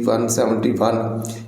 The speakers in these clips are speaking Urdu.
171।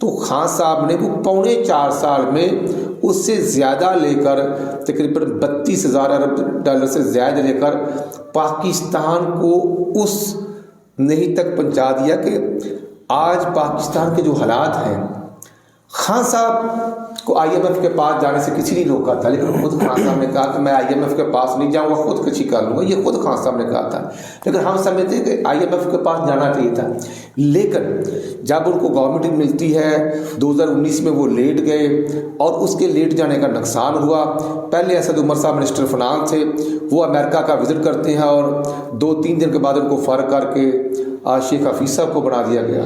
تو خان صاحب نے وہ 4.25 سال میں اس سے زیادہ لے کر تقریباً 32,000 ارب ڈالر سے زیادہ لے کر پاکستان کو اس نہیں تک پہنچا دیا کہ آج پاکستان کے جو حالات ہیں، خان صاحب کو آئی ایم ایف کے پاس جانے سے کسی نہیں روکا تھا، لیکن خود خان صاحب نے کہا کہ میں آئی ایم ایف کے پاس نہیں جاؤں گا، خود کشی کر لوں گا، یہ خود خان صاحب نے کہا تھا۔ لیکن ہم سمجھتے ہیں کہ آئی ایم ایف کے پاس جانا چاہیے تھا، لیکن جب ان کو گورنمنٹ ملتی ہے 2019 میں وہ لیٹ گئے اور اس کے لیٹ جانے کا نقصان ہوا۔ پہلے اسد عمر صاحب منسٹر فنانس تھے، وہ امریکہ کا وزٹ کرتے ہیں اور 2-3 دن کے بعد ان کو فارغ کر کے شیخ حفیظ صاحب کو بنا دیا گیا۔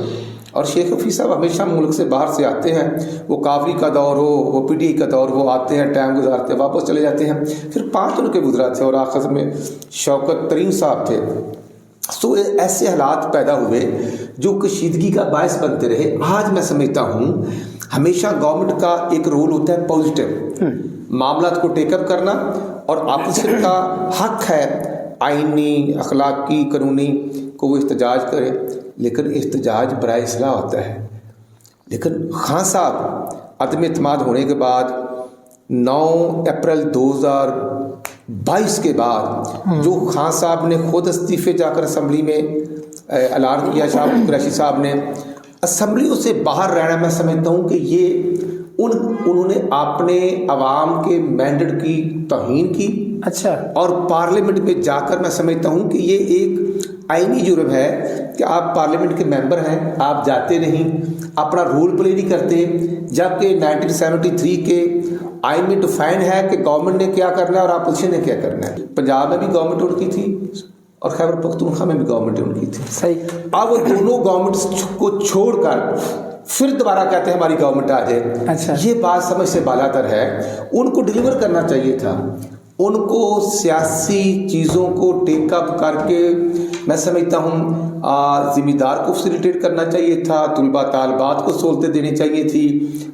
اور شیخ حفیظ صاحب ہمیشہ ملک سے باہر سے آتے ہیں، وہ کافری کا دور ہو، وہ پی ٹی آئی کا دور ہو، آتے ہیں، ٹائم گزارتے ہیں، واپس چلے جاتے ہیں۔ پھر 5 ان کے گزرا تھے اور آخر میں شوکت ترین صاحب تھے۔ سو ایسے حالات پیدا ہوئے جو کشیدگی کا باعث بنتے رہے۔ آج میں سمجھتا ہوں ہمیشہ گورنمنٹ کا ایک رول ہوتا ہے پازیٹیو، معاملات کو ٹیک اپ کرنا، اور اپوزیشن کا حق ہے آئینی، اخلاقی، قانونی کو وہ احتجاج کرے، لیکن احتجاج برائے اصلاح ہوتا ہے۔ لیکن خان صاحب عدم اعتماد ہونے کے بعد 9 اپریل 2022 کے بعد جو خان صاحب نے خود استعفے جا کر اسمبلی میں اعلان کیا، شاہ قریشی صاحب نے اسمبلیوں سے باہر رہنا، میں سمجھتا ہوں کہ یہ انہوں نے اپنے عوام کے مینڈیٹ کی توہین کی۔ اچھا، اور پارلیمنٹ میں جا کر میں سمجھتا ہوں کہ یہ ایک آئینی جرم ہے کہ آپ پارلیمنٹ کے ممبر ہیں، آپ جاتے نہیں، اپنا رول پلے نہیں کرتے، جبکہ 1973 کے آئین میں ڈیفائن ہے کہ گورنمنٹ نے کیا کرنا ہے اور اپوزیشن نے کیا کرنا ہے۔ پنجاب میں بھی گورنمنٹ ان کی تھی اور خیبر پختونخوا میں بھی گورنمنٹ ان کی تھی۔ صحیح۔ اب وہ دونوں گورنمنٹ کو چھوڑ کر پھر دوبارہ کہتے ہیں ہماری گورنمنٹ آ جائے۔ اچھا، یہ بات سمجھ سے بالا تر ہے۔ ان کو ڈیلیور کرنا چاہیے تھا، ان کو سیاسی چیزوں کو ٹیک اپ کر کے میں سمجھتا ہوں ذمہ دار کو فیسیلیٹیٹ کرنا چاہیے تھا، طلباء طالبات کو سہولتیں دینی چاہیے تھی،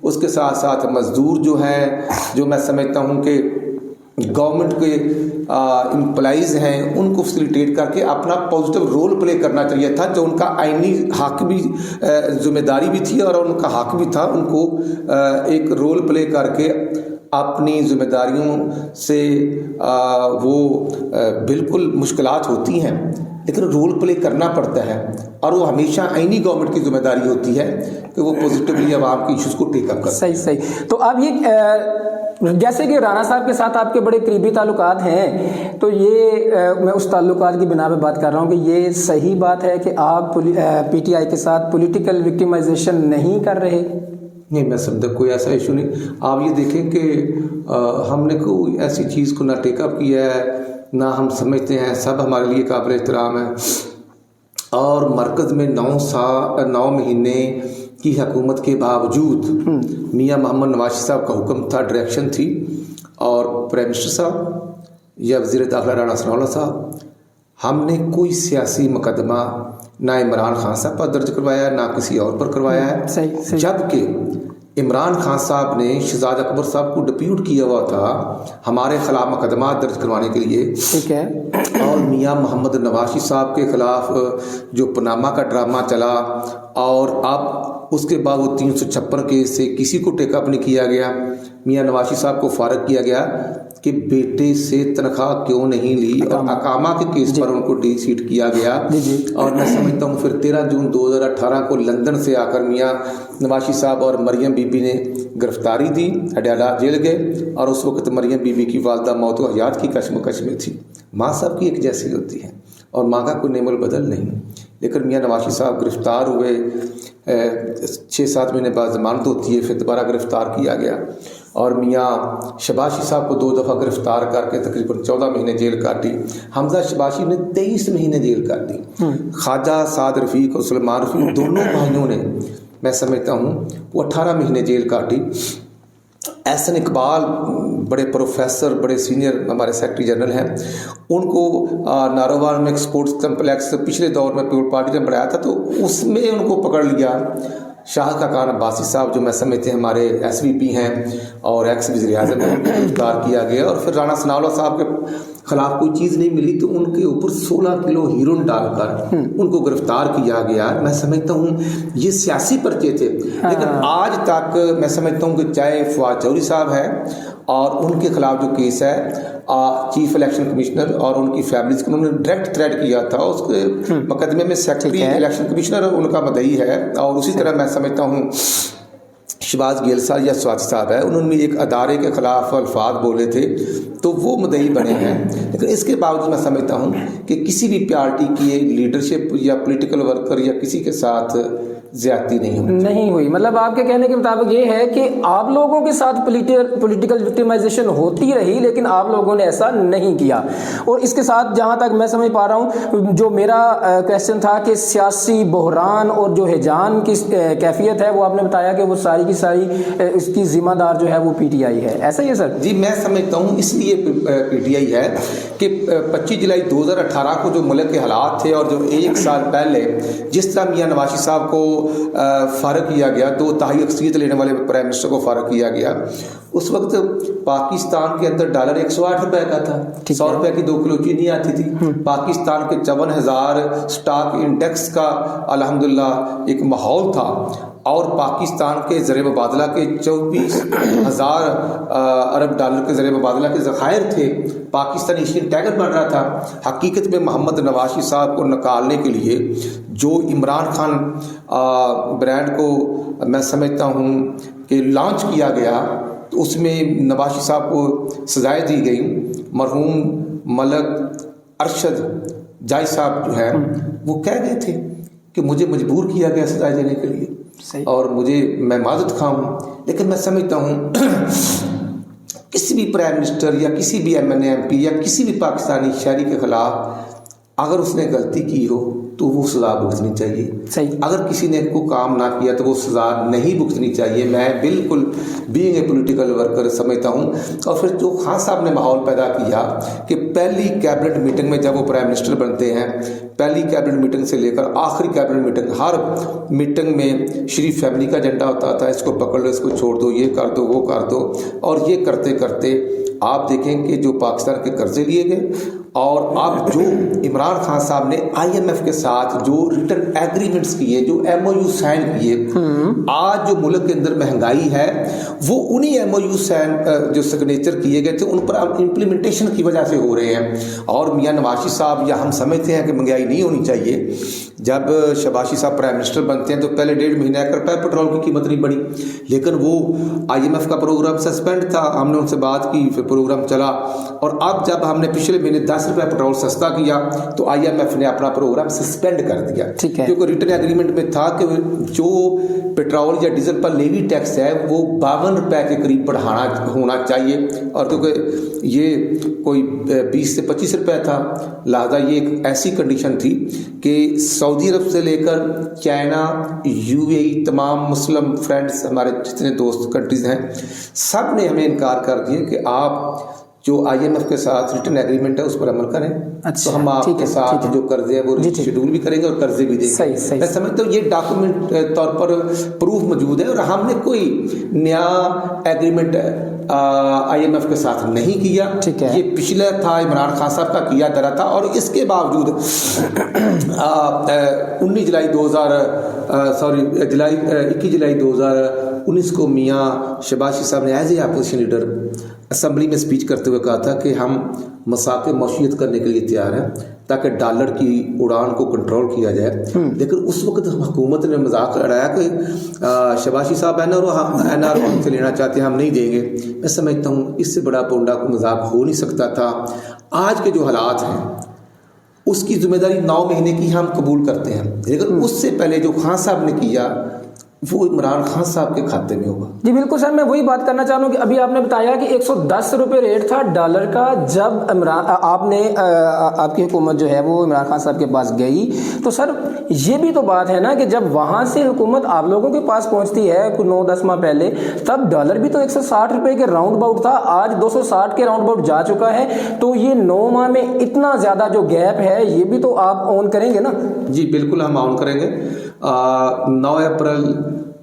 اس کے ساتھ ساتھ مزدور جو ہیں، جو میں سمجھتا ہوں کہ گورنمنٹ کے امپلائیز ہیں، ان کو فیسیلیٹیٹ کر کے اپنا پازیٹیو رول پلے کرنا چاہیے تھا، جو ان کا آئینی حق بھی، ذمہ داری بھی تھی اور ان کا حق بھی تھا، ان کو ایک رول پلے کر کے اپنی ذمہ داریوں سے وہ بالکل مشکلات ہوتی ہیں لیکن رول پلے کرنا پڑتا ہے، اور وہ ہمیشہ آئینی گورنمنٹ کی ذمہ داری ہوتی ہے کہ وہ پازیٹیولی عوام کی ایشوز کو ٹیک اپ کرے۔ صحیح۔ تو اب یہ جیسے کہ رانا صاحب کے ساتھ آپ کے بڑے قریبی تعلقات ہیں، تو یہ میں اس تعلقات کی بنا پہ بات کر رہا ہوں کہ یہ صحیح بات ہے کہ آپ پی ٹی آئی کے ساتھ پولیٹیکل وکٹیمائزیشن نہیں کر رہے؟ نہیں، میں سمجھتا کوئی ایسا ایشو نہیں۔ آپ یہ دیکھیں کہ ہم نے کوئی ایسی چیز کو نہ ٹیک اپ کیا ہے، نہ ہم سمجھتے ہیں، سب ہمارے لیے قابل احترام ہے۔ اور مرکز میں 9 مہینے کی حکومت کے باوجود میاں محمد نواز صاحب کا حکم تھا، ڈائریکشن تھی، اور پرائم منسٹر صاحب یا وزیر داخلہ رانا ثناء اللہ صاحب، ہم نے کوئی سیاسی مقدمہ نہ عمران خان صاحب پر درج کروایا ہے، نہ کسی اور پر کروایا ہے، جبکہ عمران خان صاحب نے شہزاد اکبر صاحب کو ڈپیوٹ کیا ہوا تھا ہمارے خلاف مقدمات درج کروانے کے لیے۔ ٹھیک ہے۔ اور میاں محمد نواز صاحب کے خلاف جو پاناما کا ڈرامہ چلا، اور اب اس کے بعد وہ 356 کیس سے کسی کو ٹیک اپ نہیں کیا گیا، میاں نواز صاحب کو فارغ کیا گیا کہ بیٹے سے تنخواہ کیوں نہیں لی، اور اقامہ کے کیس پر ان کو ڈی سیٹ کیا گیا۔ اور میں سمجھتا ہوں پھر 13 جون 2018 کو لندن سے آ کر میاں نواز صاحب اور مریم بی بی نے گرفتاری دی، اڈیالہ جیل گئے، اور اس وقت مریم بی بی کی والدہ موت و حیات کی کشمکش میں تھی۔ ماں صاحب کی ایک جیسی ہوتی ہے اور ماں کا کوئی نعم البدل نہیں، لیکن میاں نواز صاحب گرفتار ہوئے، 6-7 مہینے بعد ضمانت ہوتی ہے، پھر دوبارہ گرفتار کیا گیا، اور میاں شباشی صاحب کو 2 دفعہ گرفتار کر کے تقریباً 14 مہینے جیل کاٹی۔ حمزہ شباشی نے 23 مہینے جیل کاٹی۔ خواجہ سعد رفیق اور سلمان رفیق دونوں بھائیوں نے، میں سمجھتا ہوں، وہ 18 مہینے جیل کاٹی۔ احسن اقبال بڑے پروفیسر، بڑے سینئر ہمارے سیکرٹری جنرل ہیں، ان کو نارووال میں ایک سپورٹس کمپلیکس پچھلے دور میں پیپل پارٹی نے بنایا تھا، تو اس میں ان کو پکڑ لیا۔ شاہ خاقان عباسی صاحب جو میں سمجھتے ہیں ہمارے ایس وی پی ہیں اور ایکس وزیر اعظم کو گرفتار کیا گیا، اور پھر رانا ثناء اللہ صاحب کے خلاف کوئی چیز نہیں ملی تو ان کے اوپر 16 کلو ہیروئن ڈال کر ان کو گرفتار کیا گیا۔ میں سمجھتا ہوں یہ سیاسی پرچے تھے، لیکن آج تک میں سمجھتا ہوں کہ چاہے فواد چودھری صاحب ہے اور ان کے خلاف جو کیس ہے چیف الیکشن کمشنر اور ان کی فیملیز کو انہوں نے ڈائریکٹ تھریٹ کیا تھا، اس کے مقدمے میں سیکرٹری الیکشن کمشنر ان کا مدعی ہے، اور اسی طرح میں سمجھتا ہوں شہباز گیل صاحب یا سوات صاحب ہے، انہوں نے ایک ادارے کے خلاف الفاظ بولے تھے تو وہ مدعی بنے ہیں۔ لیکن اس کے باوجود میں سمجھتا ہوں کہ کسی بھی پارٹی کی لیڈرشپ یا پولیٹیکل ورکر یا کسی کے ساتھ زیادتی نہیں ہوئی۔ مطلب آپ کے کہنے کے مطابق یہ ہے کہ آپ لوگوں کے ساتھ پولیٹیکل وکٹمائزیشن ہوتی رہی لیکن آپ لوگوں نے ایسا نہیں کیا۔ اور اس کے ساتھ جہاں تک میں سمجھ پا رہا ہوں جو میرا کویسچن تھا کہ سیاسی بحران اور جو ہیجان کی کیفیت ہے وہ آپ نے بتایا کہ وہ ساری کی ساری اس کی ذمہ دار جو ہے وہ پی ٹی آئی ہے، ایسا ہی ہے سر؟ جی میں سمجھتا ہوں اس لیے پی ٹی آئی ہے کہ 25 جولائی 2018 کو جو ملک کے حالات تھے اور جو ایک سال پہلے جس طرح میاں نواز شریف صاحب کو فارغ کیا گیا، 2 تہائی اکثریت لینے والے پرائم منسٹر کو فارغ کیا گیا، اس وقت پاکستان کے اندر ڈالر 108 روپے کا تھا، 100 روپے کی 2 کلو چینی آتی تھی، پاکستان کے 54,000 سٹاک انڈیکس کا الحمدللہ ایک ماحول تھا، اور پاکستان کے زر مبادلہ کے 24,000 ارب ڈالر کے زر مبادلہ کے ذخائر تھے، پاکستان ایشین ٹائگر بن رہا تھا۔ حقیقت میں محمد نواز شریف صاحب کو نکالنے کے لیے جو عمران خان برانڈ کو میں سمجھتا ہوں کہ لانچ کیا گیا، تو اس میں نواز شریف صاحب کو سزائیں دی گئی۔ مرحوم ملک ارشد جائی صاحب جو ہیں وہ کہہ گئے تھے کہ مجھے مجبور کیا گیا سزائیں دینے کے لیے اور میں معذرت خواہ ہوں، لیکن میں سمجھتا ہوں کسی بھی پرائم منسٹر یا کسی بھی M N A M P یا کسی بھی پاکستانی شہری کے خلاف اگر اس نے غلطی کی ہو تو وہ سزا بھگتنی چاہیے، اگر کسی نے کوئی کام نہ کیا تو وہ سزا نہیں بھگتنی چاہیے۔ میں بالکل بینگ اے پولیٹیکل ورکر سمجھتا ہوں۔ اور پھر جو خان صاحب نے ماحول پیدا کیا کہ پہلی کیبنٹ میٹنگ میں جب وہ پرائم منسٹر بنتے ہیں، پہلی کیبنٹ میٹنگ سے لے کر آخری کیبنٹ میٹنگ، ہر میٹنگ میں شریف فیملی کا ایجنڈا ہوتا تھا، اس کو پکڑ لو، اس کو چھوڑ دو، یہ کر دو، وہ کر دو، اور یہ کرتے کرتے آپ دیکھیں کہ جو پاکستان کے قرضے لیے گئے، اور اب جو عمران خان صاحب نے آئی ایم ایف کے ساتھ جو ریٹرن ایگریمنٹس کیے، جو ایم او یو سائن کیے، آج جو ملک کے اندر مہنگائی ہے وہ انہی ایم او یو سائن جو سگنیچر کیے گئے تھے ان پر امپلیمنٹیشن کی وجہ سے ہو رہے ہیں۔ اور میاں نواز شریف صاحب، یا ہم سمجھتے ہیں کہ مہنگائی نہیں ہونی چاہیے، جب شہباز شریف صاحب پرائم منسٹر بنتے ہیں تو پہلے 1.5 مہینہ کرتا ہے پیٹرول کی قیمت نہیں بڑھی، لیکن وہ آئی ایم ایف کا پروگرام سسپینڈ تھا، ہم نے ان سے بات کی، پھر پروگرام چلا، اور اب جب ہم نے پچھلے مہینے 10 روپے پیٹرول سستا کیا تو آئی ایم ایف نے اپنا پروگرام سسپینڈ کر دیا، کیونکہ ریٹرن ایگریمنٹ میں تھا کہ جو پیٹرول یا ڈیزل پر لیوی ٹیکس ہے وہ 52 روپے کے قریب بڑھانا ہونا چاہیے، اور کیونکہ یہ کوئی 20 سے 25 روپے تھا، لہذا یہ ایک ایسی کنڈیشن تھی کہ سعودی عرب سے لے کر چائنا، یو اے ای، تمام مسلم فرینڈز، ہمارے جتنے دوست کنٹریز ہیں، سب نے ہمیں انکار کر دیا کہ آپ جو آئی ایم ایف کے ساتھ ریٹرن ایگریمنٹ ہے اس پر عمل کریں، تو ہم آپ کے ساتھ جو قرضے ہیں وہ شیڈول بھی کریں گے اور قرضے بھی دیں گے۔ میں سمجھتا ہوں یہ ڈاکومنٹ طور پر پروف موجود ہے، اور ہم نے کوئی نیا ایگریمنٹ آئی ایم ایف کے ساتھ نہیں کیا، یہ پچھلا تھا عمران خان صاحب کا کیا درا تھا، اور اس کے باوجود 21 جولائی 2019 کو میاں شہباز شریف صاحب نے as a opposition leader assembly میں اسپیچ کرتے ہوئے کہا تھا کہ ہم مساق معیشت کرنے کے لیے تیار ہیں تاکہ ڈالر کی اڑان کو کنٹرول کیا جائے، لیکن اس وقت حکومت نے مذاق اڑایا کہ شہباز شریف صاحب این آر او سے لینا چاہتے ہیں، ہم نہیں دیں گے۔ میں سمجھتا ہوں اس سے بڑا پونڈا کو مذاق ہو نہیں سکتا تھا۔ آج کے جو حالات ہیں اس کی ذمہ داری 9 مہینے کی ہم قبول کرتے ہیں، لیکن اس سے پہلے جو خان صاحب نے کیا وہ عمران خان صاحب کے کھاتے میں ہوگا۔ جی بالکل سر، میں وہی بات کرنا چاہ رہا ہوں کہ ابھی آپ نے بتایا کہ 110 روپے ریٹ تھا ڈالر کا جب آپ کی حکومت جو ہے وہ عمران خان صاحب کے پاس گئی، تو سر یہ بھی تو بات ہے نا کہ جب وہاں سے حکومت آپ لوگوں کے پاس پہنچتی ہے 9-10 ماہ پہلے، تب ڈالر بھی تو 160 روپے کے راؤنڈ باؤٹ تھا، آج 260 کے راؤنڈ باؤٹ جا چکا ہے، تو یہ 9 ماہ میں اتنا زیادہ جو گیپ ہے یہ بھی تو آپ آن کریں گے نا؟ جی بالکل ہم آن کریں گے۔ 9 اپریل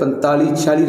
45-46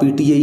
PTI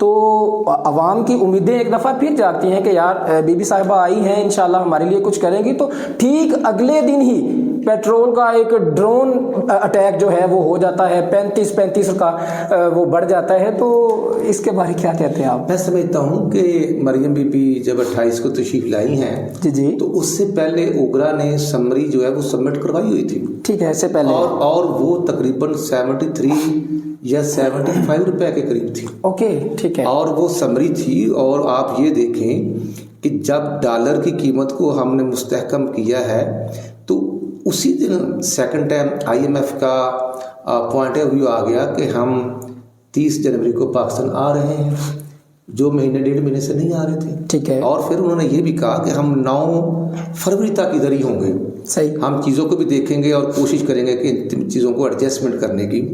تو عوام کی امیدیں ایک دفعہ پھر جاگتی ہیں کہ یار بی بی صاحبہ آئی ہیں انشاءاللہ ہمارے لیے کچھ کریں گی. تو ٹھیک اگلے دن ہی پیٹرول کا ایک ڈرون اٹیک جو ہے وہ ہو جاتا ہے, 35 کا وہ بڑھ جاتا ہے. تو اس کے بارے کیا کہتے ہیں آپ؟ میں سمجھتا ہوں کہ مریم بی بی جب 28 کو تشریف لائی ہیں جی تو اس سے پہلے اوگرا نے سمری جو ہے وہ سبمٹ کروائی ہوئی تھی. ٹھیک ہے, اس سے پہلے اور وہ تقریباً 73 یا 75 روپے کے قریب تھی. اوکے ٹھیک ہے. اور وہ سمری تھی. اور آپ یہ دیکھیں کہ جب ڈالر کی قیمت کو ہم نے مستحکم کیا ہے تو اسی دن second time I M F کا پوائنٹ آف ویو آ گیا کہ ہم 30 جنوری کو پاکستان آ رہے ہیں, جو مہینے 1.5 مہینے سے نہیں آ رہے تھے. ٹھیک ہے. اور پھر انہوں نے یہ بھی کہا کہ ہم 9 فروری تک ادھر ہی ہوں گے. صحیح. ہم چیزوں کو بھی دیکھیں گے اور کوشش کریں گے کہ ان چیزوں کو ایڈجسٹمنٹ کرنے کی.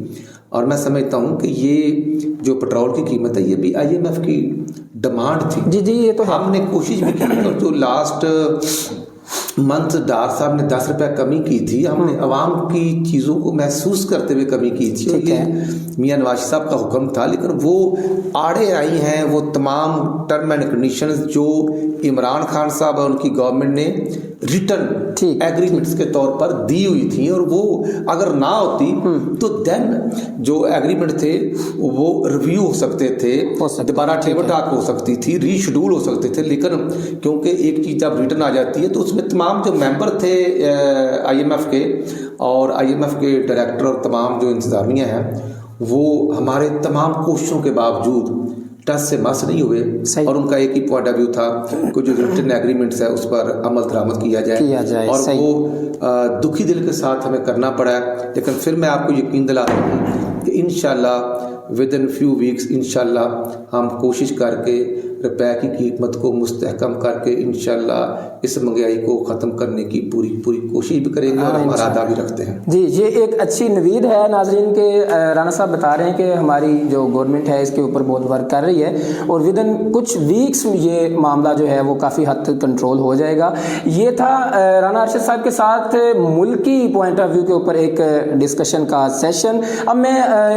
اور میں سمجھتا ہوں کہ یہ جو پٹرول کی قیمت ہے یہ بھی آئی ایم ایف کی ڈیمانڈ تھی. جی یہ تو ہم نے کوشش بھی کی. اور جو لاسٹ منتھ ڈار صاحب نے 10 روپے کمی کی تھی, ہم نے عوام کی چیزوں کو محسوس کرتے ہوئے کمی کی تھی. یہ میاں نواز صاحب کا حکم تھا, لیکن وہ آڑے آئی ہیں وہ تمام ٹرم اینڈ کنڈیشنز جو عمران خان صاحب اور ان کی گورنمنٹ نے ریٹرن ایگریمنٹس کے طور پر دی ہوئی تھی. اور وہ اگر نہ ہوتی تو دین جو ایگریمنٹ تھے وہ ریویو ہو سکتے تھے, دوبارہ ٹیبل ٹاک ہو سکتی تھی, ری شیڈول ہو سکتے تھے. لیکن کیونکہ ایک چیز جب ریٹرن آ جاتی ہے تو اس میں تمام جو ممبر تھے آئی ایم ایف کے اور آئی ایم ایف کے ڈائریکٹر اور تمام جو انتظامیہ ہیں وہ ہمارے تمام کوششوں کے باوجود ٹس سے مس نہیں ہوئے. اور ان کا ایک ہی پوائنٹ آف ویو تھا کہ جو ریٹرن ایگریمنٹس ہے اس پر عمل درآمد کیا جائے. اور وہ دکھی دل کے ساتھ ہمیں کرنا پڑا ہے. لیکن پھر میں آپ کو یقین دلاتا ہوں کہ انشاءاللہ ودن فیو ویکس انشاءاللہ ہم کوشش کر کے روپے کی قیمت کو مستحکم کر کے انشاءاللہ اس مہنگائی کو ختم کرنے کی پوری کوشش بھی کریں گے اور ہم ارادہ بھی رکھتے ہیں. جی یہ ایک اچھی نوید ہے ناظرین کے رانا صاحب بتا رہے ہیں کہ ہماری جو گورنمنٹ ہے اس کے اوپر بہت ورک کر رہی ہے اور ودن کچھ ویکس یہ معاملہ جو ہے وہ کافی حد تک کنٹرول ہو جائے گا. یہ تھا رانا ارشد صاحب کے ساتھ ملکی پوائنٹ آف ویو کے اوپر ایک ڈسکشن کا سیشن. اب میں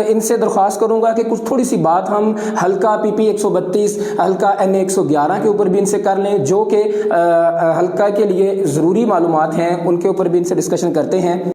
ان سے درخواست کروں گا کہ کچھ تھوڑی سی بات ہم حلقہ PP 132 حلقہ NA 111 کے اوپر بھی ان سے کر لیں, جو کہ حلقہ کے لیے ضروری معلومات ہیں ان کے اوپر بھی ان سے ڈسکشن کرتے ہیں.